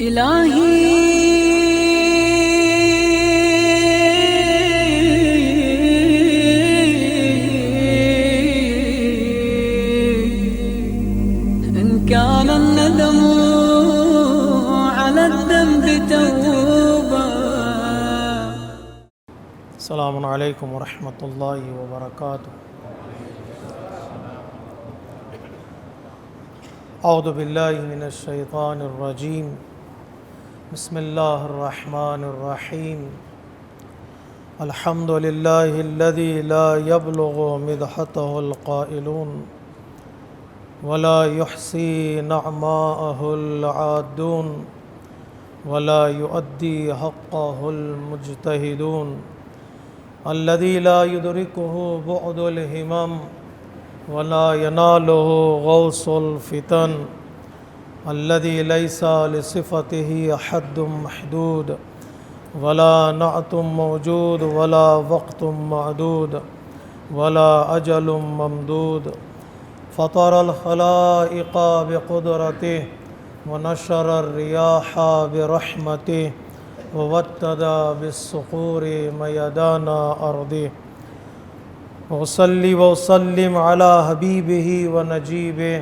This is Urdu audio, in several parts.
الہی إن كان الندم على الذنب توبة. السلام علیکم ورحمۃ اللہ وبرکاتہ. اعوذ باللہ من الشیطان الرجیم. بسم اللہ الرحمن الرحیم. الحمد للہ الذی لا یبلغ مدحته القائلون ولا يحصي نعماءه العادون ولا يؤدي حقه المجتهدون الذي لا يدركه بعد الهمم ولا يناله غوص الفتن الذي ليس لصفته حد محدود ولا نعت موجود ولا وقت معدود ولا أجل ممدود فطر الخلائق بقدرته ونشر الرياح برحمته ووتد بالصخور ميدان أرضه. وصلي وسلم على حبيبه ونجيبه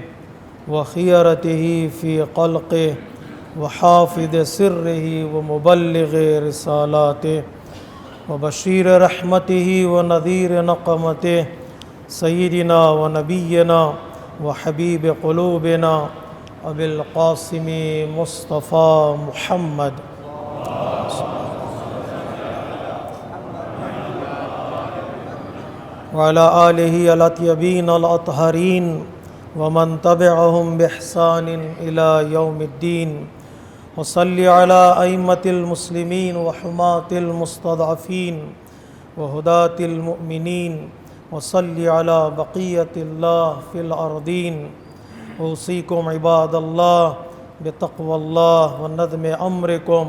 وخيرته في خلقه وحافظ سره ومبلغ رسالاته وبشير رحمته ونذير نقمته سيدنا ونبينا وحبيب قلوبنا أبي القاسم مصطفى محمد وعلى آله الأطيبين الأطهرين ومن تبعهم بإحسان إلى يوم الدين. وصل على أئمة المسلمين وحماة المستضعفين وهداة المؤمنين وصل على بقية الله في الأرضين. أوصيكم عباد الله بتقوى الله ونظم أمركم.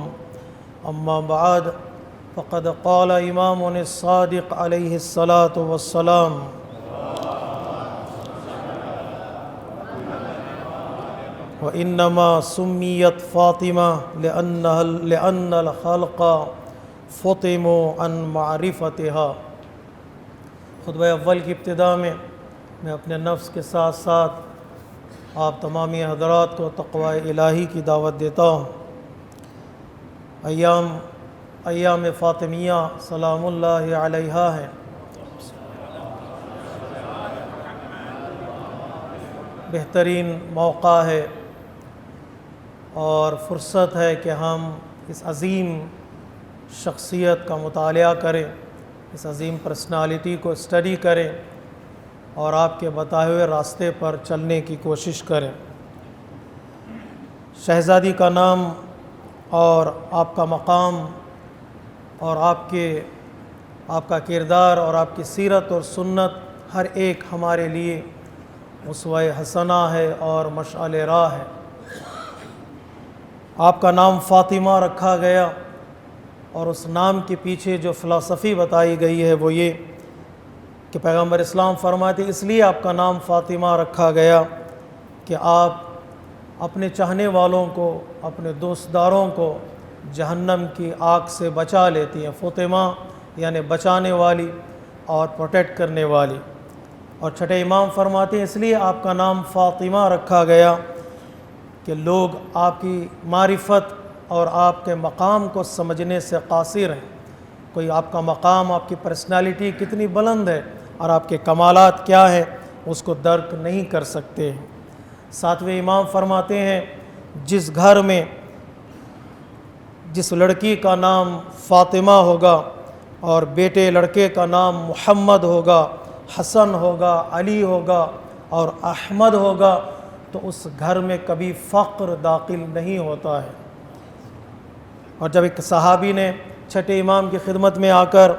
أما بعد فقد قال إمامنا الصادق عليه الصلاة والسلام وإنما سميت فاطمة لأن الخلق فطموا عن معرفتها. خطبہ اول کی ابتدا میں اپنے نفس کے ساتھ ساتھ آپ تمامی حضرات کو تقوی الہی کی دعوت دیتا ہوں. ایام فاطمیہ سلام اللہ علیہا ہیں. بہترین موقع ہے اور فرصت ہے کہ ہم اس عظیم شخصیت کا مطالعہ کریں، اس عظیم پرسنالٹی کو اسٹڈی کریں اور آپ کے بتائے ہوئے راستے پر چلنے کی کوشش کریں. شہزادی کا نام اور آپ کا مقام اور آپ کا کردار اور آپ کی سیرت اور سنت ہر ایک ہمارے لیے اسوہ حسنہ ہے اور مشعل راہ ہے. آپ کا نام فاطمہ رکھا گیا اور اس نام کے پیچھے جو فلسفی بتائی گئی ہے وہ یہ کہ پیغمبر اسلام فرماتے اس لیے آپ کا نام فاطمہ رکھا گیا کہ آپ اپنے چاہنے والوں کو، اپنے دوست داروں کو جہنم کی آگ سے بچا لیتی ہیں. فاطمہ یعنی بچانے والی اور پروٹیکٹ کرنے والی. اور چھٹے امام فرماتے ہیں اس لیے آپ کا نام فاطمہ رکھا گیا کہ لوگ آپ کی معرفت اور آپ کے مقام کو سمجھنے سے قاصر ہیں. کوئی آپ کا مقام، آپ کی پرسنالٹی کتنی بلند ہے اور آپ کے کمالات کیا ہیں اس کو درک نہیں کر سکتے ہیں. ساتویں امام فرماتے ہیں جس گھر میں جس لڑکی کا نام فاطمہ ہوگا اور بیٹے لڑکے کا نام محمد ہوگا، حسن ہوگا، علی ہوگا اور احمد ہوگا تو اس گھر میں کبھی فقر داخل نہیں ہوتا ہے. اور جب ایک صحابی نے چھٹے امام کی خدمت میں آ کر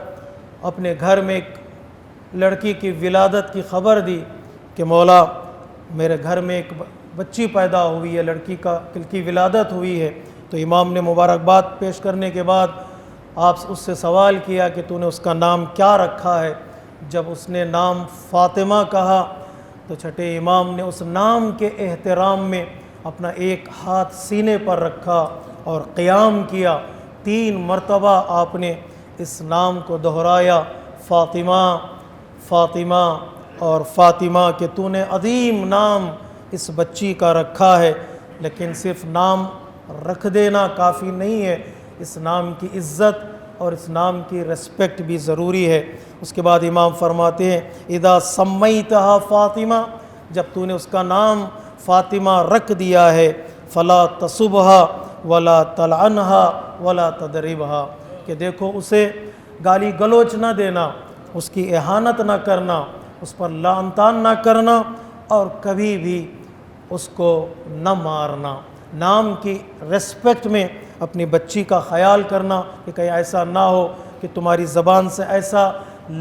اپنے گھر میں ایک لڑکی کی ولادت کی خبر دی کہ مولا میرے گھر میں ایک بچی پیدا ہوئی ہے، لڑکی کی ولادت ہوئی ہے، تو امام نے مبارکباد پیش کرنے کے بعد آپ اس سے سوال کیا کہ تو نے اس کا نام کیا رکھا ہے. جب اس نے نام فاطمہ کہا تو چھٹے امام نے اس نام کے احترام میں اپنا ایک ہاتھ سینے پر رکھا اور قیام کیا، 3 مرتبہ آپ نے اس نام کو دہرایا، فاطمہ فاطمہ اور فاطمہ، کہ تو نے عظیم نام اس بچی کا رکھا ہے۔ لیکن صرف نام رکھ دینا کافی نہیں ہے، اس نام کی عزت اور اس نام کی ریسپیکٹ بھی ضروری ہے۔ اس کے بعد امام فرماتے ہیں اذا سمیتہا فاطمہ، جب تو نے اس کا نام فاطمہ رکھ دیا ہے، فلا تصبھا ولا تلعنھا ولا تضربھا، کہ دیکھو اسے گالی گلوچ نہ دینا، اس کی اہانت نہ کرنا، اس پر لعن طعن نہ کرنا، اور کبھی بھی اس کو نہ مارنا۔ نام کی ریسپیکٹ میں اپنی بچی کا خیال کرنا کہ کہیں ایسا نہ ہو کہ تمہاری زبان سے ایسا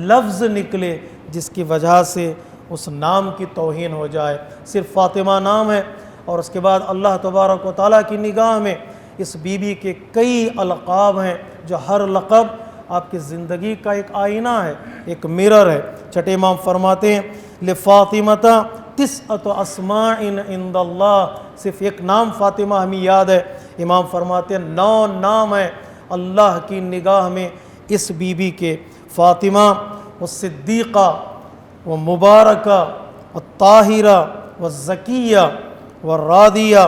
لفظ نکلے جس کی وجہ سے اس نام کی توہین ہو جائے۔ صرف فاطمہ نام ہے، اور اس کے بعد اللہ تبارک و تعالیٰ کی نگاہ میں اس بی بی کے کئی القاب ہیں، جو ہر لقب آپ کی زندگی کا ایک آئینہ ہے، ایک مرر ہے۔ چھٹے امام فرماتے ہیں لفاطمۃ 9 اسماء عند اللہ، صرف ایک نام فاطمہ ہمیں یاد ہے، امام فرماتے ہیں 9 نام ہیں اللہ کی نگاہ میں اس بی بی کے، فاطمہ والصدیقہ ومبارکہ والطاہرہ والزکیہ والراضیہ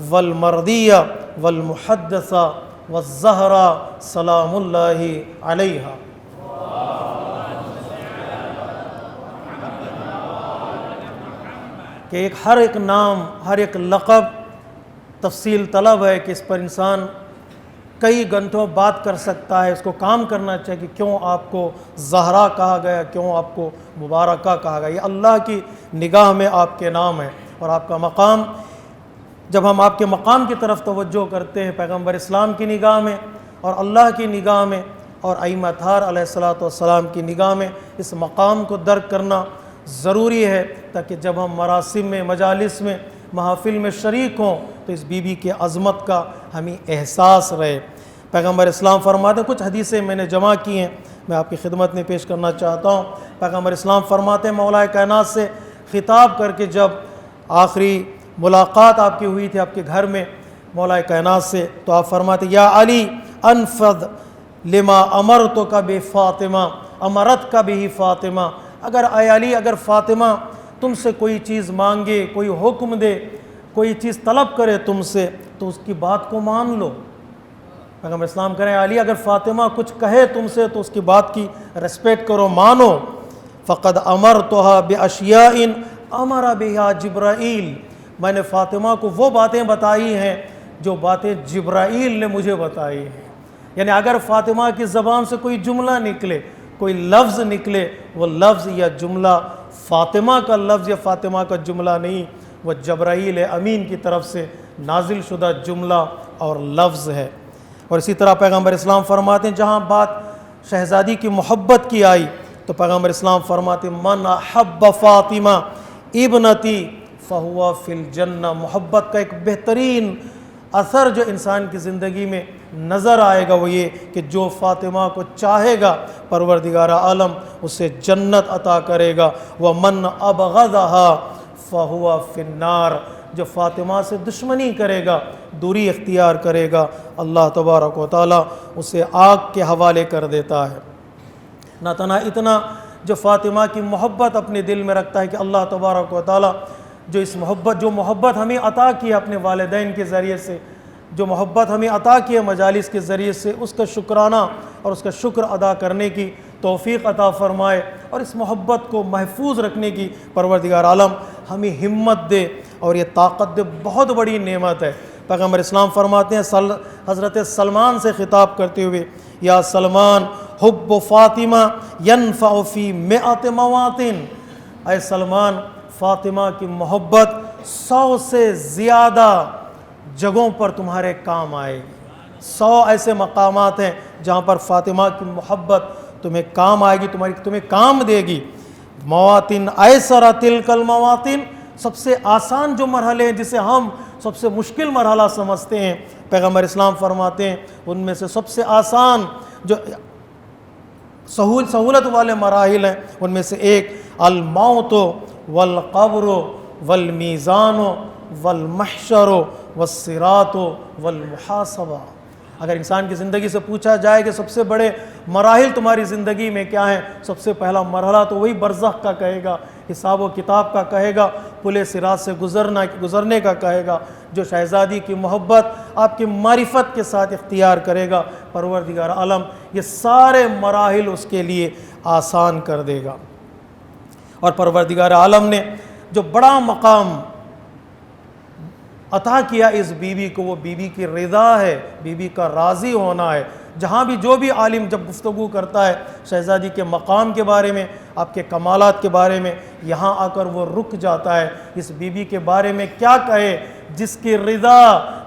والمرضیہ والمحدثہ والزہرا سلام اللہ علیہا۔ کہ ہر ایک نام، ہر ایک لقب تفصیل طلب ہے کہ اس پر انسان کئی گھنٹوں بات کر سکتا ہے، اس کو کام کرنا چاہیے کہ کیوں آپ کو زہرا کہا گیا، کیوں آپ کو مبارکہ کہا گیا۔ یہ اللہ کی نگاہ میں آپ کے نام ہے اور آپ کا مقام۔ جب ہم آپ کے مقام کی طرف توجہ کرتے ہیں پیغمبر اسلام کی نگاہ میں اور اللہ کی نگاہ میں اور ائمہ اطہار علیہ الصلوۃ والسلام کی نگاہ میں، اس مقام کو درک کرنا ضروری ہے، تاکہ جب ہم مراسم میں، مجالس میں، محافل میں شریک ہوں تو اس بی بی کے عظمت کا ہمیں احساس رہے۔ پیغمبر اسلام فرماتے ہیں، کچھ حدیثیں میں نے جمع کی ہیں، میں آپ کی خدمت میں پیش کرنا چاہتا ہوں۔ پیغمبر اسلام فرماتے ہیں مولا کائنات سے خطاب کر کے، جب آخری ملاقات آپ کی ہوئی تھی آپ کے گھر میں مولا کائنات سے، تو آپ فرماتے ہیں یا علی انفذ لما امرتک بفاطمہ امرتک بہ فاطمہ، اگر اے علی، اگر فاطمہ تم سے کوئی چیز مانگے، کوئی حکم دے، کوئی چیز طلب کرے تم سے، تو اس کی بات کو مان لو۔ پیغمبر اسلام کہہ رہے ہیں علی، اگر فاطمہ کچھ کہے تم سے تو اس کی بات کی ریسپیکٹ کرو، مانو۔ فقد امرتھا باشیاء امر بہا جبرائیل، میں نے فاطمہ کو وہ باتیں بتائی ہیں جو باتیں جبرائیل نے مجھے بتائی ہیں۔ یعنی اگر فاطمہ کی زبان سے کوئی جملہ نکلے، کوئی لفظ نکلے، وہ لفظ یا جملہ فاطمہ کا لفظ یا فاطمہ کا جملہ نہیں، وہ جبرائیل امین کی طرف سے نازل شدہ جملہ اور لفظ ہے۔ اور اسی طرح پیغمبر اسلام فرماتے ہیں جہاں بات شہزادی کی محبت کی آئی تو پیغمبر اسلام فرماتے ہیں من احب فاطمہ ابنتی فہو فی الجنہ، محبت کا ایک بہترین اثر جو انسان کی زندگی میں نظر آئے گا وہ یہ کہ جو فاطمہ کو چاہے گا پروردگار عالم اسے جنت عطا کرے گا۔ وَمَنْ أَبْغَضَهَا فَهُوَ فِي النَّارِ، جو فاطمہ سے دشمنی کرے گا، دوری اختیار کرے گا، اللہ تبارک و تعالیٰ اسے آگ کے حوالے کر دیتا ہے۔ نہ تنہا اتنا جو فاطمہ کی محبت اپنے دل میں رکھتا ہے کہ اللہ تبارک و تعالیٰ جو محبت ہمیں عطا کی اپنے والدین کے ذریعے سے، جو محبت ہمیں عطا کی ہے مجالس کے ذریعے سے، اس کا شکرانہ اور اس کا شکر ادا کرنے کی توفیق عطا فرمائے، اور اس محبت کو محفوظ رکھنے کی پروردگار عالم ہمیں ہمت دے اور یہ طاقت دے۔ بہت بڑی نعمت ہے۔ پیغمبر اسلام فرماتے ہیں حضرت سلمان سے خطاب کرتے ہوئے یا سلمان حب فاطمہ ینفع فی 100 مواطن، اے سلمان فاطمہ کی محبت 100 سے زیادہ جگہوں پر تمہارے کام آئے گی۔ 100 ایسے مقامات ہیں جہاں پر فاطمہ کی محبت تمہیں کام آئے گی، تمہیں کام دے گی۔ مواطن ایسر تلک المواطن، سب سے آسان جو مرحلے ہیں جسے ہم سب سے مشکل مرحلہ سمجھتے ہیں، پیغمبر اسلام فرماتے ہیں ان میں سے سب سے آسان جو سہولت والے مراحل ہیں ان میں سے ایک الموت والقبر والمیزان والمحشر والصراط والمحاسبہ۔ اگر انسان کی زندگی سے پوچھا جائے کہ سب سے بڑے مراحل تمہاری زندگی میں کیا ہیں، سب سے پہلا مرحلہ تو وہی برزخ کا کہے گا، حساب و کتاب کا کہے گا، پل صراط سے گزرنے کا کہے گا، جو شہزادی کی محبت آپ کی معرفت کے ساتھ اختیار کرے گا، پروردگار عالم یہ سارے مراحل اس کے لیے آسان کر دے گا۔ اور پروردگار عالم نے جو بڑا مقام عطا کیا اس بیوی کو، وہ بیوی کی رضا ہے، بیوی کا راضی ہونا ہے۔ جہاں بھی جو بھی عالم جب گفتگو کرتا ہے شہزادی کے مقام کے بارے میں، آپ کے کمالات کے بارے میں، یہاں آ کر وہ رک جاتا ہے، اس بیوی کے بارے میں کیا کہے جس کی رضا،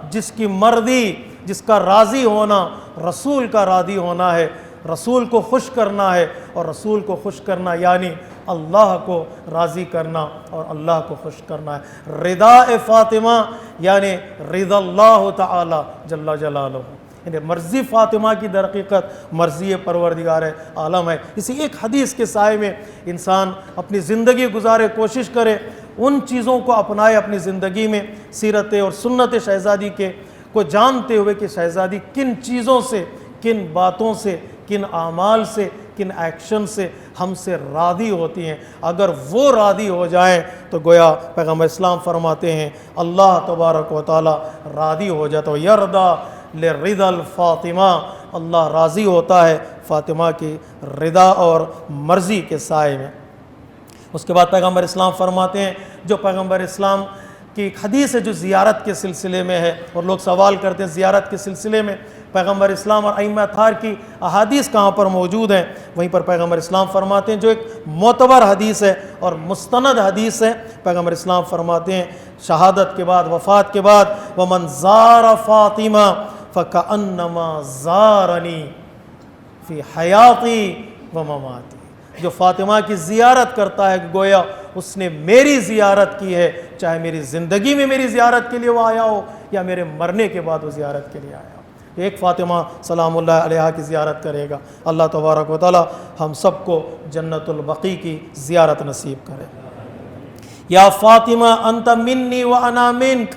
جس کی مرضی، جس کا راضی ہونا رسول کا راضی ہونا ہے، رسول کو خوش کرنا ہے، اور رسول کو خوش کرنا یعنی اللہ کو راضی کرنا اور اللہ کو خوش کرنا ہے۔ رضا فاطمہ یعنی رضا اللہ تعالی جل جلالہ، یعنی مرضی فاطمہ کی در حقیقت مرضی پروردگار عالم ہے۔ اسی ایک حدیث کے سائے میں انسان اپنی زندگی گزارے، کوشش کرے ان چیزوں کو اپنائے اپنی زندگی میں، سیرت اور سنت شہزادی کے کو جانتے ہوئے کہ شہزادی کن چیزوں سے، کن باتوں سے، کن اعمال سے، کن ایکشن سے ہم سے راضی ہوتی ہیں۔ اگر وہ راضی ہو جائیں تو گویا پیغمبر اسلام فرماتے ہیں اللہ تبارک و تعالی راضی ہو جاتا ہے۔ یرضا لرضا الفاطمہ، اللہ راضی ہوتا ہے فاطمہ کی رضا اور مرضی کے سائے میں۔ اس کے بعد پیغمبر اسلام فرماتے ہیں، جو پیغمبر اسلام کی ایک حدیث ہے جو زیارت کے سلسلے میں ہے، اور لوگ سوال کرتے ہیں زیارت کے سلسلے میں پیغمبر اسلام اور ائمہ اطہار کی احادیث کہاں پر موجود ہیں؟ وہیں پر پیغمبر اسلام فرماتے ہیں، جو ایک معتبر حدیث ہے اور مستند حدیث ہے، پیغمبر اسلام فرماتے ہیں شہادت کے بعد، وفات کے بعد، وَمَنْ زَارَ فَاطِمَةَ فَكَأَنَّمَا زَارَنِي فِي حَيَاطِي وَمَمَاتِي، جو فاطمہ کی زیارت کرتا ہے گویا اس نے میری زیارت کی ہے، چاہے میری زندگی میں میری زیارت کے لیے وہ آیا ہو یا میرے مرنے کے بعد وہ زیارت کے لیے آیا ہو۔ ایک فاطمہ سلام اللہ علیہا کی زیارت کرے گا۔ اللہ تبارک و تعالی ہم سب کو جنت البقیع کی زیارت نصیب کرے۔ یا فاطمہ انت منی وانا منک،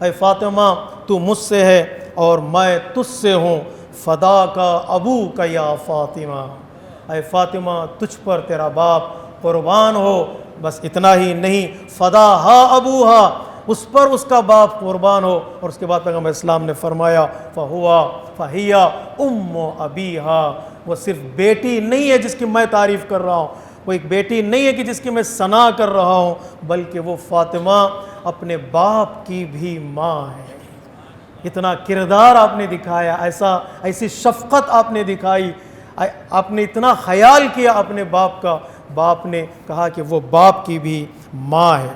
اے فاطمہ تو مجھ سے ہے اور میں تجھ سے ہوں، فدا کا ابو کا یا فاطمہ، اے فاطمہ تجھ پر تیرا باپ قربان ہو۔ بس اتنا ہی نہیں، فدا ہا ابو ہا، اس پر اس کا باپ قربان ہو۔ اور اس کے بعد پیغمبر اسلام نے فرمایا فہوا فہیا ام ابیہا، وہ صرف بیٹی نہیں ہے جس کی میں تعریف کر رہا ہوں، وہ ایک بیٹی نہیں ہے کہ جس کی میں ثنا کر رہا ہوں، بلکہ وہ فاطمہ اپنے باپ کی بھی ماں ہے۔ اتنا کردار آپ نے دکھایا، ایسی شفقت آپ نے دکھائی، آپ نے اتنا خیال کیا اپنے باپ کا، باپ نے کہا کہ وہ باپ کی بھی ماں ہے۔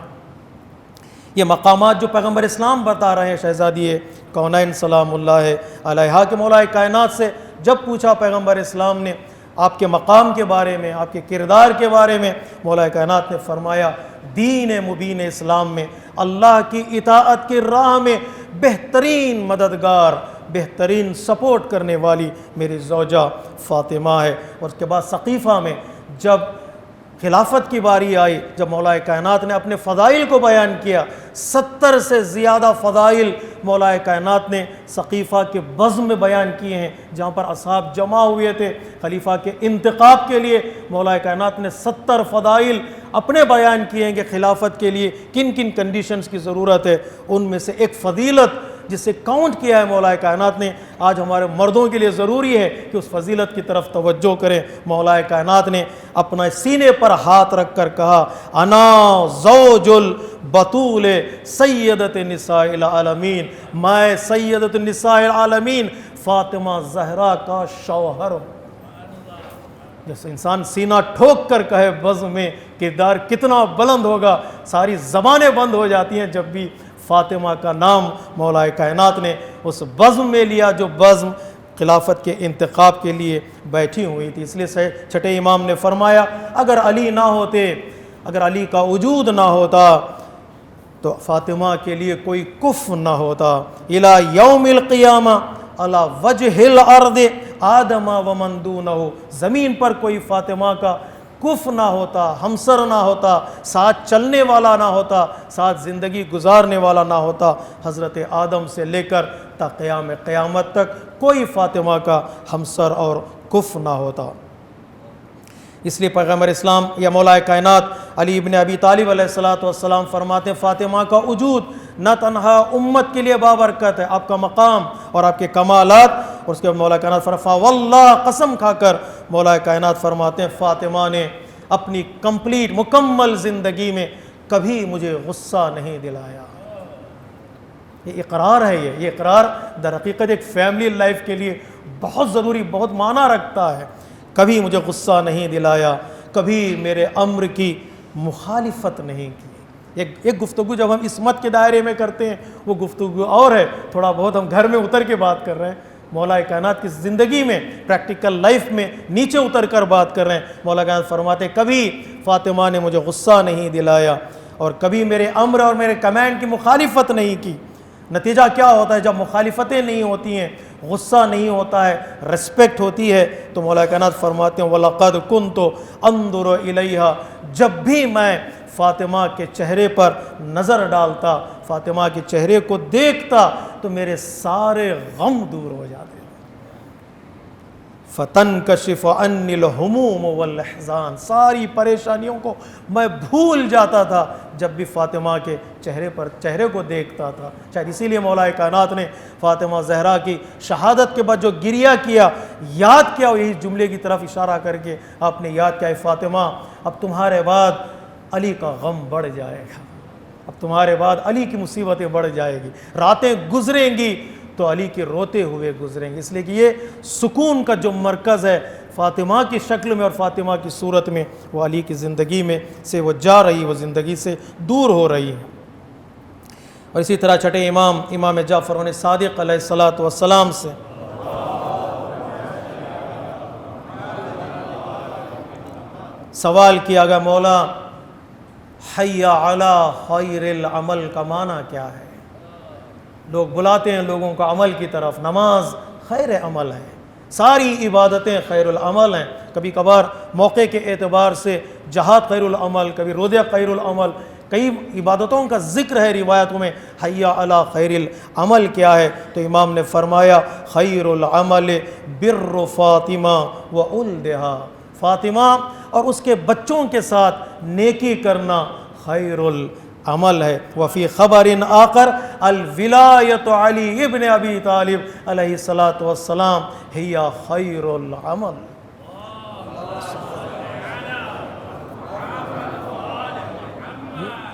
یہ مقامات جو پیغمبر اسلام بتا رہے ہیں شہزادی کونین سلام اللہ علیہا کے مولا کائنات سے، جب پوچھا پیغمبر اسلام نے آپ کے مقام کے بارے میں، آپ کے کردار کے بارے میں، مولا کائنات نے فرمایا دین مبین اسلام میں اللہ کی اطاعت کی راہ میں بہترین مددگار، بہترین سپورٹ کرنے والی میری زوجہ فاطمہ ہے۔ اور اس کے بعد سقیفہ میں جب خلافت کی باری آئی، جب مولا کائنات نے اپنے فضائل کو بیان کیا، 70 سے زیادہ فضائل مولا کائنات نے سقیفہ کے بزم میں بیان کیے ہیں، جہاں پر اصحاب جمع ہوئے تھے خلیفہ کے انتخاب کے لیے۔ مولا کائنات نے 70 فضائل اپنے بیان کیے ہیں کہ خلافت کے لیے کن کن کنڈیشنز کی ضرورت ہے۔ ان میں سے ایک فضیلت جسے کاؤنٹ کیا ہے مولا کائنات نے، آج ہمارے مردوں کے لیے ضروری ہے کہ اس فضیلت کی طرف توجہ کریں۔ مولا کائنات نے اپنے سینے پر ہاتھ رکھ کر کہا انا زوج البتول سیدت نساء العالمین، میں سیدت نساء العالمین فاطمہ زہرا کا شوہر ہوں۔ جیسے انسان سینہ ٹھوک کر کہے بزم میں، کردار کتنا بلند ہوگا، ساری زبانیں بند ہو جاتی ہیں جب بھی فاطمہ کا نام مولا کائنات نے اس بزم میں لیا جو بزم خلافت کے انتخاب کے لیے بیٹھی ہوئی تھی۔ اس لیے چھٹے امام نے فرمایا اگر علی نہ ہوتے، اگر علی کا وجود نہ ہوتا تو فاطمہ کے لیے کوئی کف نہ ہوتا۔ الی یوم القیامہ علی وجہ الارض آدم ومن دونہ، زمین پر کوئی فاطمہ کا کف نہ ہوتا، ہمسر نہ ہوتا، ساتھ چلنے والا نہ ہوتا، ساتھ زندگی گزارنے والا نہ ہوتا، حضرت آدم سے لے کر تا قیامت تک کوئی فاطمہ کا ہمسر اور کف نہ ہوتا۔ اس لیے پیغمبر اسلام یا مولا کائنات علی ابن ابی طالب علیہ السلام فرماتے ہیں فاطمہ کا وجود نہ تنہا امت کے لیے بابرکت ہے، آپ کا مقام اور آپ کے کمالات، اور اس کے مولا کائنات فرما واللہ قسم کھا کر مولا کائنات فرماتے ہیں فاطمہ نے اپنی کمپلیٹ مکمل زندگی میں کبھی مجھے غصہ نہیں دلایا۔ یہ اقرار ہے، یہ اقرار در حقیقت ایک فیملی لائف کے لیے بہت ضروری، بہت معنی رکھتا ہے۔ کبھی مجھے غصہ نہیں دلایا، کبھی میرے امر کی مخالفت نہیں کی۔ ایک گفتگو جب ہم عصمت کے دائرے میں کرتے ہیں وہ گفتگو اور ہے، تھوڑا بہت ہم گھر میں اتر کے بات کر رہے ہیں، مولا کائنات کی زندگی میں پریکٹیکل لائف میں نیچے اتر کر بات کر رہے ہیں۔ مولا کائنات فرماتے کبھی فاطمہ نے مجھے غصہ نہیں دلایا اور کبھی میرے امر اور میرے کمانڈ کی مخالفت نہیں کی۔ نتیجہ کیا ہوتا ہے جب مخالفتیں نہیں ہوتی ہیں، غصہ نہیں ہوتا ہے، رسپیکٹ ہوتی ہے، تو مولا کائنات فرماتے ہیں وَلَقَدْ كُنْتُ أَنظُرُ إِلَيْهَا، جب بھی میں فاطمہ کے چہرے پر نظر ڈالتا، فاطمہ کے چہرے کو دیکھتا تو میرے سارے غم دور ہو جاتے۔ فَتَنْكَشِفُ عَنِّي الْهُمُومُ وَالْأَحْزَانُ، ساری پریشانیوں کو میں بھول جاتا تھا جب بھی فاطمہ کے چہرے کو دیکھتا تھا۔ شاید اسی لیے مولا کائنات نے فاطمہ زہرا کی شہادت کے بعد جو گریہ کیا، یاد کیا، یہی جملے کی طرف اشارہ کر کے آپ نے یاد کیا فاطمہ اب تمہارے بعد علی کا غم بڑھ جائے گا، اب تمہارے بعد علی کی مصیبتیں بڑھ جائے گی، راتیں گزریں گی تو علی کے روتے ہوئے گزریں گے۔ اس لیے کہ یہ سکون کا جو مرکز ہے فاطمہ کی شکل میں اور فاطمہ کی صورت میں، وہ علی کی زندگی میں سے وہ جا رہی، وہ زندگی سے دور ہو رہی ہے۔ اور اسی طرح چھٹے امام جعفر صادق علیہ السلام سے سوال کیا گیا مولا حی علی خیر العمل کا معنی کیا ہے؟ لوگ بلاتے ہیں لوگوں کو عمل کی طرف، نماز خیر عمل ہے، ساری عبادتیں خیر العمل ہیں، کبھی کبھار موقع کے اعتبار سے جہاد خیر العمل، کبھی روزہ خیر العمل، کئی عبادتوں کا ذکر ہے روایتوں میں۔ حی علی خیر العمل کیا ہے؟ تو امام نے فرمایا خیر العمل بر فاطمہ وولدہا، فاطمہ اور اس کے بچوں کے ساتھ نیکی کرنا خیر العمل ہے۔ وفی خبر آخر الولایت علی ابن ابی طالب علیہ السلام ہی خیر العمل۔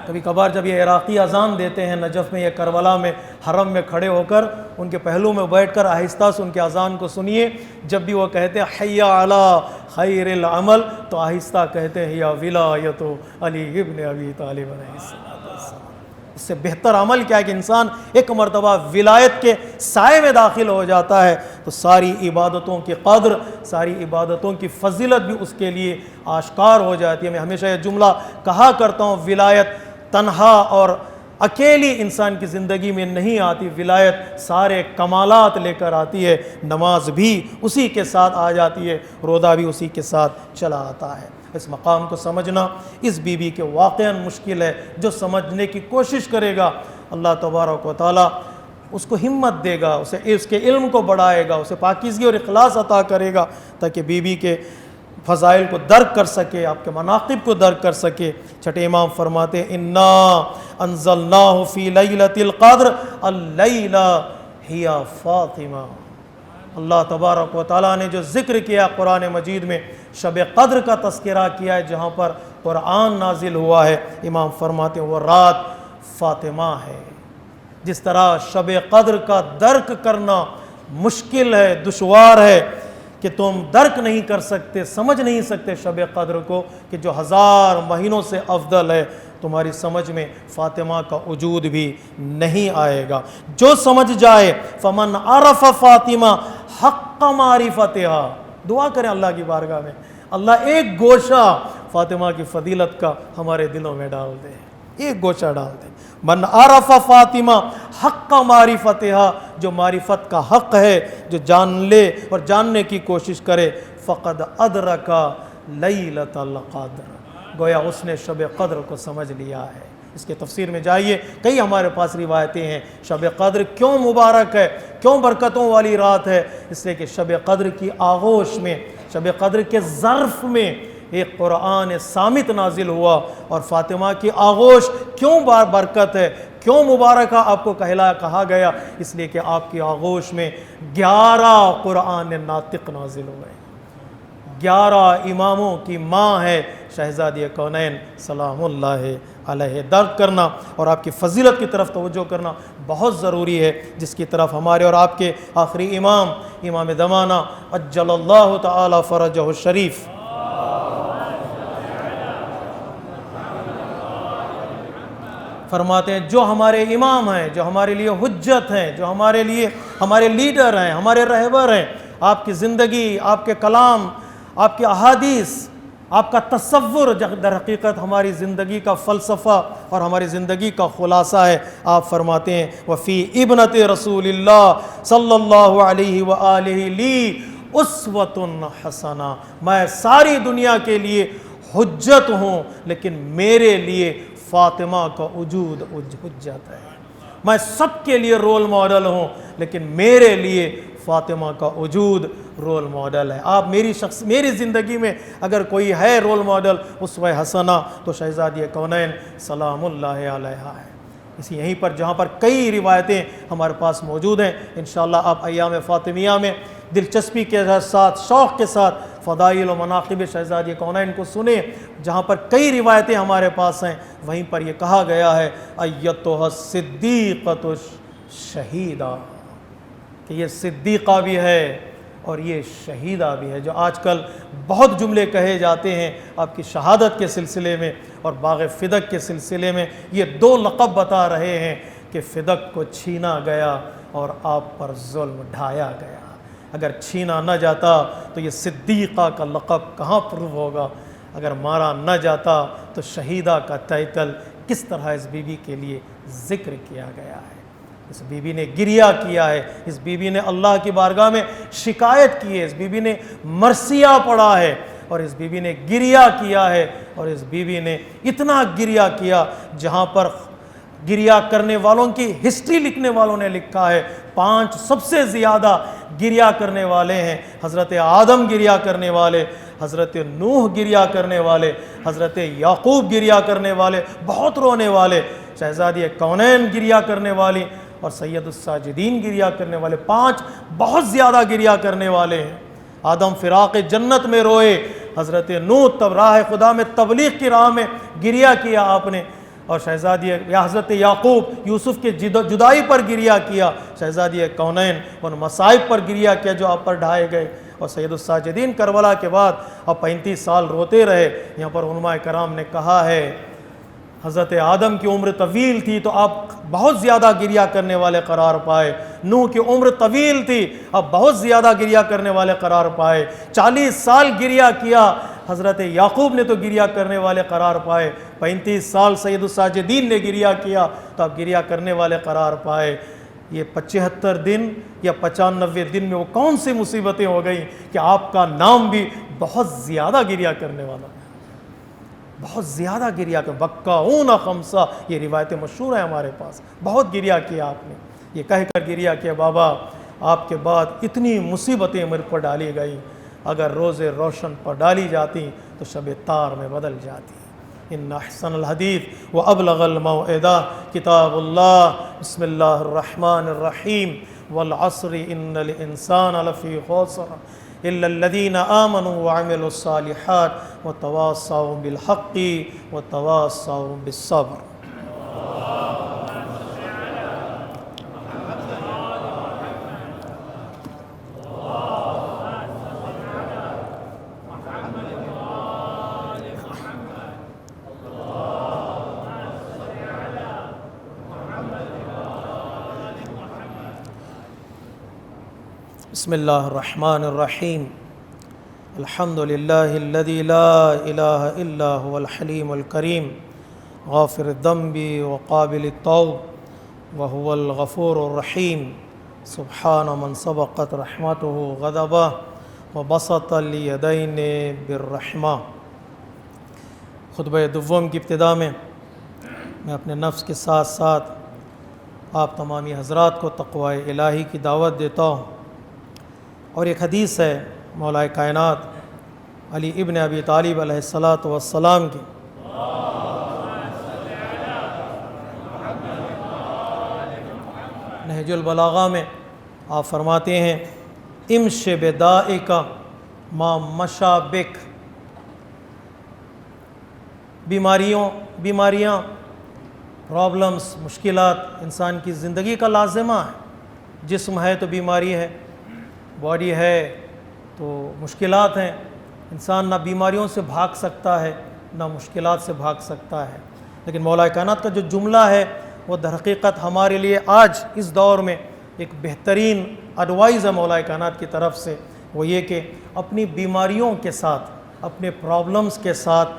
کبھی کبھار جب یہ عراقی اذان دیتے ہیں نجف میں یا کربلا میں، حرم میں کھڑے ہو کر ان کے پہلو میں بیٹھ کر آہستہ سے ان کے اذان کو سنیے، جب بھی وہ کہتے ہیں حی علی خیر العمل تو آہستہ کہتے ہیں یا ولایت علی ابن ابی طالب علیہ السلام۔ اس سے بہتر عمل کیا ہے کہ انسان ایک مرتبہ ولایت کے سائے میں داخل ہو جاتا ہے تو ساری عبادتوں کی قدر، ساری عبادتوں کی فضیلت بھی اس کے لیے آشکار ہو جاتی ہے۔ میں ہمیشہ یہ جملہ کہا کرتا ہوں، ولایت تنہا اور اکیلی انسان کی زندگی میں نہیں آتی، ولایت سارے کمالات لے کر آتی ہے، نماز بھی اسی کے ساتھ آ جاتی ہے، روزہ بھی اسی کے ساتھ چلا آتا ہے۔ اس مقام کو سمجھنا اس بی بی کے واقعاً مشکل ہے، جو سمجھنے کی کوشش کرے گا اللہ تبارک و تعالیٰ اس کو ہمت دے گا، اسے اس کے علم کو بڑھائے گا، اسے پاکیزگی اور اخلاص عطا کرے گا تاکہ بی بی کے فضائل کو درک کر سکے، آپ کے مناقب کو درک کر سکے۔ چھٹے امام فرماتے ہیں انا انزلناہ فی لیلۃ القدر اللیلہ ہی فاطمہ۔ اللہ تبارک و تعالیٰ نے جو ذکر کیا قرآن مجید میں، شب قدر کا تذکرہ کیا ہے جہاں پر قرآن نازل ہوا ہے، امام فرماتے ہیں وہ رات فاطمہ ہے۔ جس طرح شب قدر کا درک کرنا مشکل ہے، دشوار ہے، کہ تم درک نہیں کر سکتے، سمجھ نہیں سکتے شب قدر کو کہ جو 1000 مہینوں سے افضل ہے، تمہاری سمجھ میں فاطمہ کا وجود بھی نہیں آئے گا۔ جو سمجھ جائے فمن عرف فاطمہ حق معرفتہا، دعا کریں اللہ کی بارگاہ میں اللہ ایک گوشہ فاطمہ کی فضیلت کا ہمارے دلوں میں ڈال دے، ایک گوشہ ڈال دے۔ من عرف فاطمہ حق معرفتہا، جو معرفت کا حق ہے، جو جان لے اور جاننے کی کوشش کرے، فقد ادرک لیلۃ القدر، گویا اس نے شب قدر کو سمجھ لیا ہے۔ اس کے تفسیر میں جائیے، کئی ہمارے پاس روایتیں ہیں شب قدر کیوں مبارک ہے، کیوں برکتوں والی رات ہے، اس لیے کہ شب قدر کی آغوش میں، شب قدر کے ظرف میں ایک قرآن صامت نازل ہوا، اور فاطمہ کی آغوش کیوں برکت ہے، کیوں مبارکہ آپ کو کہا گیا، اس لیے کہ آپ کی آغوش میں 11 قرآن ناطق نازل ہوئے، 11 اماموں کی ماں ہے شہزادی کونین سلام اللہ علیہ۔ درد کرنا اور آپ کی فضیلت کی طرف توجہ کرنا بہت ضروری ہے، جس کی طرف ہمارے اور آپ کے آخری امام زمانہ عجل اللہ تعالی فرجہ الشریف فرماتے ہیں، جو ہمارے امام ہیں، جو ہمارے لیے حجت ہیں، جو ہمارے لیے ہمارے لیڈر ہیں، ہمارے رہبر ہیں، آپ کی زندگی، آپ کے کلام، آپ کے احادیث، آپ کا تصور در حقیقت ہماری زندگی کا فلسفہ اور ہماری زندگی کا خلاصہ ہے۔ آپ فرماتے ہیں وفی ابنت رسول اللہ صلی اللہ علیہ وآلہ لی اسوۃ حسنہ، میں ساری دنیا کے لیے حجت ہوں، لیکن میرے لیے فاطمہ کا وجود حجت ہے۔ میں سب کے لیے رول ماڈل ہوں، لیکن میرے لیے فاطمہ کا وجود رول ماڈل ہے۔ آپ میری زندگی میں اگر کوئی ہے رول ماڈل اسوہ حسنہ تو شہزادی کونین سلام اللہ علیہا ہے۔ یہیں پر جہاں پر کئی روایتیں ہمارے پاس موجود ہیں، انشاءاللہ آپ ایام فاطمیہ میں دلچسپی کے ساتھ، شوق کے ساتھ فضائل و مناقب شہزادی کونین کو سنیں، جہاں پر کئی روایتیں ہمارے پاس ہیں، وہیں پر یہ کہا گیا ہے ایتھا الصدیقۃ شہیدہ، کہ یہ صدیقہ بھی ہے اور یہ شہیدہ بھی ہے۔ جو آج کل بہت جملے کہے جاتے ہیں آپ کی شہادت کے سلسلے میں اور باغ فدق کے سلسلے میں، یہ 2 لقب بتا رہے ہیں کہ فدق کو چھینا گیا اور آپ پر ظلم ڈھایا گیا۔ اگر چھینا نہ جاتا تو یہ صدیقہ کا لقب کہاں پروو ہوگا، اگر مارا نہ جاتا تو شہیدہ کا ٹائٹل کس طرح اس بی بی کے لیے ذکر کیا گیا ہے۔ اس بی بی نے گریہ کیا ہے، اس بی بی نے اللہ کی بارگاہ میں شکایت کی ہے، اس بی بی نے مرثیہ پڑھا ہے، اور اس بی بی نے گریہ کیا ہے، اور اس بی بی نے اتنا گریہ کیا جہاں پر گریہ کرنے والوں کی ہسٹری لکھنے والوں نے لکھا ہے 5 سب سے زیادہ گریہ کرنے والے ہیں، حضرت آدم گریہ کرنے والے، حضرت نوح گریہ کرنے والے، حضرت یعقوب گریہ کرنے والے، بہت رونے والے، شہزادی کونین گریہ کرنے والی، اور سید الساجدین گریہ کرنے والے، 5 بہت زیادہ گریہ کرنے والے ہیں۔ آدم فراق جنت میں روئے، حضرت نوح تب راہ خدا میں تبلیغ کی راہ میں گریہ کیا آپ نے، اور شہزادی حضرت یعقوب یوسف کے جدائی پر گریہ کیا، شہزادی کونین ان مصائب پر گریہ کیا جو آپ پر ڈھائے گئے، اور سید الساجدین کربلا کے بعد اب 35 سال روتے رہے۔ یہاں پر علماء کرام نے کہا ہے حضرت آدم کی عمر طویل تھی تو آپ بہت زیادہ گریہ کرنے والے قرار پائے، نوح کی عمر طویل تھی اب بہت زیادہ گریہ کرنے والے قرار پائے، 40 سال گریہ کیا حضرت یعقوب نے تو گریہ کرنے والے قرار پائے، 35 سال سید الساجدین نے گریہ کیا تو اب گریہ کرنے والے قرار پائے۔ یہ 75 دن یا 95 دن میں وہ کون سی مصیبتیں ہو گئیں کہ آپ کا نام بھی بہت زیادہ گریہ کرنے والا، بہت زیادہ گریہ کر بکاؤن خمسہ، یہ روایتیں مشہور ہیں ہمارے پاس، بہت گریہ کیا آپ نے، یہ کہہ کر گریہ کیا بابا آپ کے بعد اتنی مصیبتیں میرے پر ڈالی گئیں، اگر روز روشن پر ڈالی جاتی تو شب تار میں بدل جاتی۔ ان احسن الحدیث و ابلغ الموعظہ کتاب اللہ، بسم اللہ الرحمن الرحیم، والعصر ان الانسان لفی خسر الا الذین آمنوا وعملوا الصالحات وتواصوا بالحق وتواصوا بالصبر۔ بسم اللہ الرحمن الرحیم، الحمد للہ الذی لا الہ الا هو الحلیم الکریم غافر الذنب وقابل التوب وهو الغفور الرحیم، سبحان من سبقت رحمته غضبه وبسط اليدين بالرحمة۔ خطبہ دوم کی ابتدا میں اپنے نفس کے ساتھ ساتھ آپ تمامی حضرات کو تقوی الہی کی دعوت دیتا ہوں، اور ایک حدیث ہے مولا کائنات علی ابن ابی طالب علیہ السلام کی، نہج البلاغہ میں آپ فرماتے ہیں امش بدائک ما مشا بک، بیماریاں پرابلمس، مشکلات انسان کی زندگی کا لازمہ ہے۔ جسم ہے تو بیماری ہے، باڈی ہے تو مشکلات ہیں۔ انسان نہ بیماریوں سے بھاگ سکتا ہے نہ مشکلات سے بھاگ سکتا ہے، لیکن مولا کائنات کا جو جملہ ہے وہ در حقیقت ہمارے لیے آج اس دور میں ایک بہترین ایڈوائز ہے مولا کائنات کی طرف سے، وہ یہ کہ اپنی بیماریوں کے ساتھ، اپنے پرابلمس کے ساتھ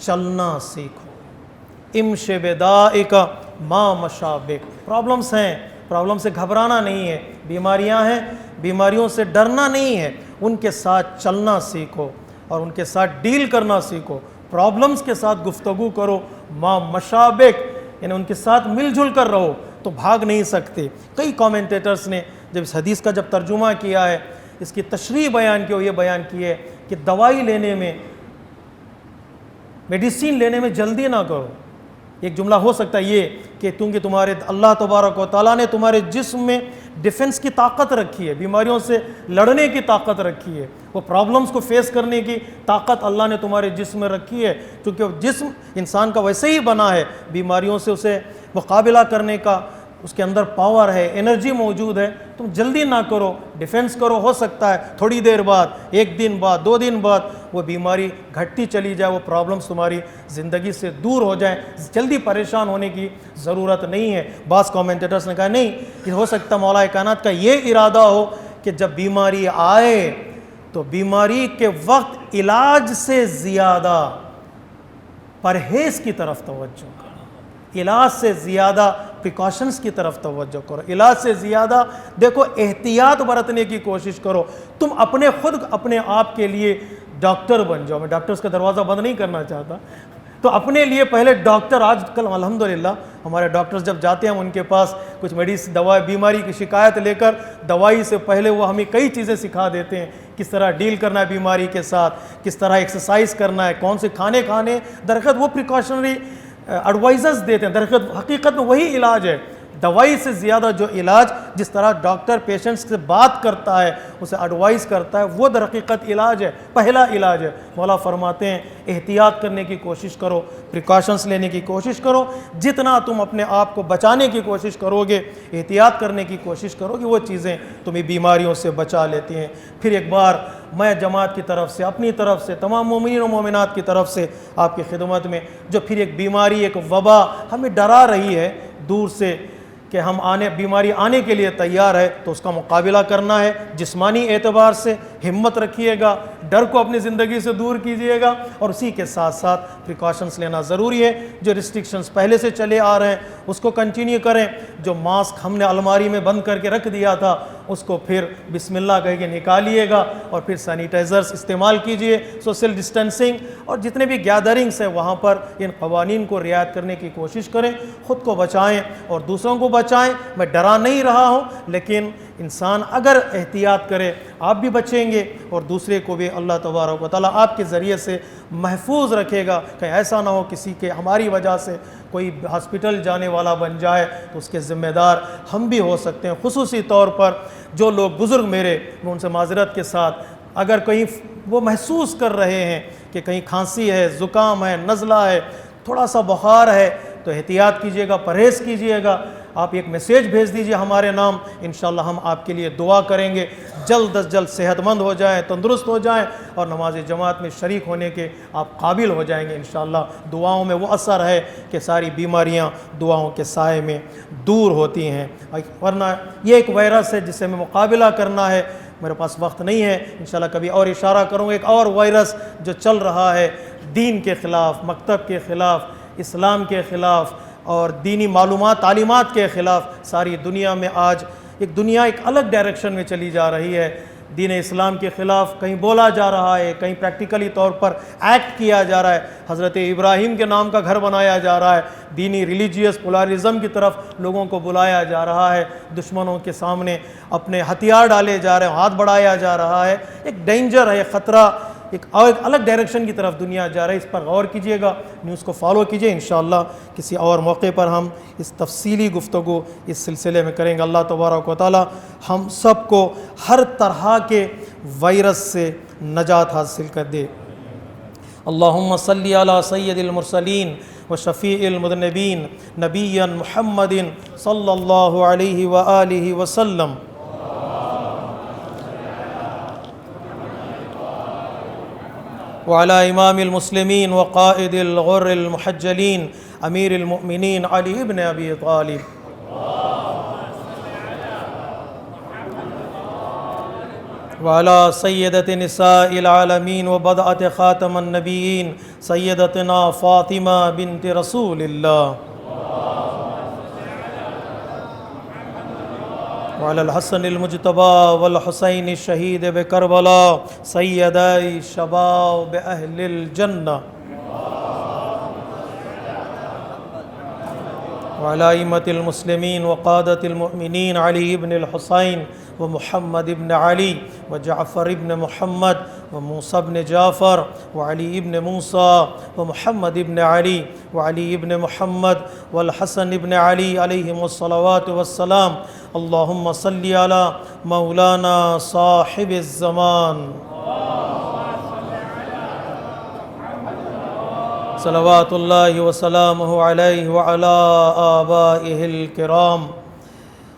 چلنا سیکھو۔ امش بدائک ما مشا بک، پرابلمس ہیں، پرابلم سے گھبرانا نہیں ہے، بیماریاں ہیں، بیماریوں سے ڈرنا نہیں ہے، ان کے ساتھ چلنا سیکھو اور ان کے ساتھ ڈیل کرنا سیکھو، پرابلمس کے ساتھ گفتگو کرو، ما مشا بک یعنی ان کے ساتھ مل جل کر رہو تو بھاگ نہیں سکتے۔ کئی کامنٹیٹرز نے جب اس حدیث کا جب ترجمہ کیا ہے، اس کی تشریح بیان کی، وہ یہ بیان کی ہے کہ دوائی لینے میں، میڈیسین لینے میں جلدی نہ کرو۔ ایک جملہ ہو سکتا ہے یہ کہ کیونکہ تمہارے اللہ تبارک و تعالیٰ نے تمہارے جسم میں ڈیفنس کی طاقت رکھی ہے، بیماریوں سے لڑنے کی طاقت رکھی ہے، وہ پرابلمس کو فیس کرنے کی طاقت اللہ نے تمہارے جسم میں رکھی ہے، کیونکہ جسم انسان کا ویسے ہی بنا ہے، بیماریوں سے اسے مقابلہ کرنے کا اس کے اندر پاور ہے، انرجی موجود ہے۔ تم جلدی نہ کرو، ڈیفنس کرو، ہو سکتا ہے تھوڑی دیر بعد، ایک دن بعد، 2 دن بعد وہ بیماری گھٹتی چلی جائے، وہ پرابلمس تمہاری زندگی سے دور ہو جائیں۔ جلدی پریشان ہونے کی ضرورت نہیں ہے۔ بعض کامنٹیٹرز نے کہا نہیں، کہ ہو سکتا مولا کائنات کا یہ ارادہ ہو کہ جب بیماری آئے تو بیماری کے وقت علاج سے زیادہ پرہیز کی طرف توجہ کرو، علاج سے زیادہ پریکاشنز کی طرف توجہ کرو، علاج سے زیادہ دیکھو احتیاط برتنے کی کوشش کرو۔ تم اپنے آپ کے لیے ڈاکٹر بن جاؤ۔ میں ڈاکٹرز کا دروازہ بند نہیں کرنا چاہتا، تو اپنے لیے پہلے ڈاکٹر، آج کل الحمدللہ ہمارے ڈاکٹرز جب جاتے ہیں ہم ان کے پاس کچھ دوائی، بیماری کی شکایت لے کر، دوائی سے پہلے وہ ہمیں کئی چیزیں سکھا دیتے ہیں، کس طرح ڈیل کرنا ہے بیماری کے ساتھ، کس طرح ایکسرسائز کرنا ہے، کون سے کھانے درخت وہ پریکاشنری ایڈوائزز دیتے ہیں۔ حقیقت میں وہی علاج ہے، دوائی سے زیادہ جو علاج، جس طرح ڈاکٹر پیشنٹس سے بات کرتا ہے، اسے ایڈوائز کرتا ہے، وہ در حقیقت علاج ہے، پہلا علاج ہے۔ مولا فرماتے ہیں احتیاط کرنے کی کوشش کرو، پریکاشنز لینے کی کوشش کرو، جتنا تم اپنے آپ کو بچانے کی کوشش کرو گے، احتیاط کرنے کی کوشش کرو گے، وہ چیزیں تمہیں بیماریوں سے بچا لیتی ہیں۔ پھر ایک بار میں جماعت کی طرف سے، اپنی طرف سے، تمام مومنین و مومنات کی طرف سے آپ کی خدمت میں، جو پھر ایک بیماری، ایک وبا ہمیں ڈرا رہی ہے دور سے کہ ہم بیماری آنے کے لیے تیار ہے، تو اس کا مقابلہ کرنا ہے۔ جسمانی اعتبار سے ہمت رکھیے گا، ڈر کو اپنی زندگی سے دور کیجیے گا، اور اسی کے ساتھ ساتھ پریکاشنز لینا ضروری ہے۔ جو ریسٹرکشنز پہلے سے چلے آ رہے ہیں اس کو کنٹینیو کریں۔ جو ماسک ہم نے الماری میں بند کر کے رکھ دیا تھا اس کو پھر بسم اللہ کہہ کے نکالیے گا، اور پھر سینیٹائزرز استعمال کیجئے، سوشل ڈسٹینسنگ، اور جتنے بھی گیدرنگس ہیں وہاں پر ان قوانین کو رعایت کرنے کی کوشش کریں، خود کو بچائیں اور دوسروں کو بچائیں۔ میں ڈرا نہیں رہا ہوں، لیکن انسان اگر احتیاط کرے آپ بھی بچیں گے اور دوسرے کو بھی اللہ تبارک و تعالیٰ آپ کے ذریعے سے محفوظ رکھے گا۔ کہیں ایسا نہ ہو کسی کے ہماری وجہ سے کوئی ہاسپٹل جانے والا بن جائے تو اس کے ذمہ دار ہم بھی ہو سکتے ہیں۔ خصوصی طور پر جو لوگ بزرگ میں ان سے معذرت کے ساتھ، اگر کہیں وہ محسوس کر رہے ہیں کہ کہیں کھانسی ہے، زکام ہے، نزلہ ہے، تھوڑا سا بخار ہے، تو احتیاط کیجیے گا، پرہیز کیجیے گا۔ آپ ایک میسیج بھیج دیجئے ہمارے نام، انشاءاللہ ہم آپ کے لیے دعا کریں گے، جلد از جلد صحت مند ہو جائیں، تندرست ہو جائیں، اور نماز جماعت میں شریک ہونے کے آپ قابل ہو جائیں گے انشاءاللہ۔ دعاؤں میں وہ اثر ہے کہ ساری بیماریاں دعاؤں کے سائے میں دور ہوتی ہیں، ورنہ یہ ایک وائرس ہے جس سے ہمیں مقابلہ کرنا ہے۔ میرے پاس وقت نہیں ہے، انشاءاللہ کبھی اور اشارہ کروں گا۔ ایک اور وائرس جو چل رہا ہے دین کے خلاف، مکتب کے خلاف، اسلام کے خلاف اور دینی معلومات، تعلیمات کے خلاف، ساری دنیا میں آج ایک الگ ڈائریکشن میں چلی جا رہی ہے۔ دین اسلام کے خلاف کہیں بولا جا رہا ہے، کہیں پریکٹیکلی طور پر ایکٹ کیا جا رہا ہے، حضرت ابراہیم کے نام کا گھر بنایا جا رہا ہے، دینی ریلیجیس پولارزم کی طرف لوگوں کو بلایا جا رہا ہے، دشمنوں کے سامنے اپنے ہتھیار ڈالے جا رہے ہیں، ہاتھ بڑھایا جا رہا ہے، ایک ڈینجر ہے، خطرہ، ایک الگ ڈائریکشن کی طرف دنیا جا رہی ہے۔ اس پر غور کیجئے گا، نیوز کو فالو کیجئے، انشاءاللہ کسی اور موقع پر ہم اس تفصیلی گفتگو اس سلسلے میں کریں گے۔ اللہ تبارک و تعالی ہم سب کو ہر طرح کے وائرس سے نجات حاصل کر دے۔ اللہم صلی علی سید المرسلین و شفیع المذنبین نبی محمد صلی اللہ علیہ وآلہ وسلم۔ وعلى امام المسلمين وقائد الغر المحجلين امير المؤمنين علي بن ابي طالب وعلى سيدة نساء العالمين وبضعة خاتم النبيين سيدتنا فاطمة بنت رسول الله وعلى الحسن المجتبى والحسين الشهيد بكربلاء سيدي شباب أهل الجنة وعلى أئمة المسلمين وقادة المؤمنين علي بن الحسين ومحمد بن علي وجعفر بن محمد وموسى بن جعفر وعلي بن موسى ومحمد بن علي وعلي بن محمد والحسن بن علي عليهم الصلوات والسلام۔ اللهم صل على مولانا صاحب الزمان صلوات الله وسلامه عليه وعلى آبائه الكرام۔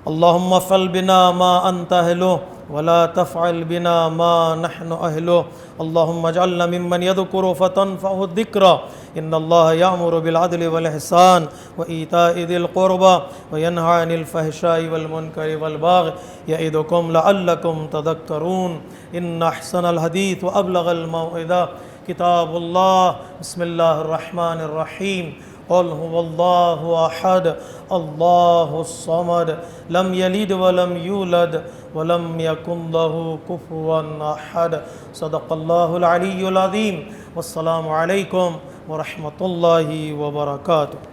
اللهم افعل بنا ما أنت أهله ولا تفعل بنا ما نحن أهله۔ اللهم اجعلنا ممن يذكر فتنفعه الذكرى۔ إن الله يأمر بالعدل والإحسان وإيتاء ذي القربى وينهى عن الفحشاء والمنكر والبغي يعظكم لعلكم تذكرون۔ إن أحسن الحديث وأبلغ الموعظة كتاب الله۔ بسم الله الرحمن الرحيم۔ قل هو الله أحد الله الصمد لم يلد ولم يولد ولم يكن له كفوا أحد۔ صدق الله العلي العظيم۔ والسلام عليكم ورحمة الله وبركاته۔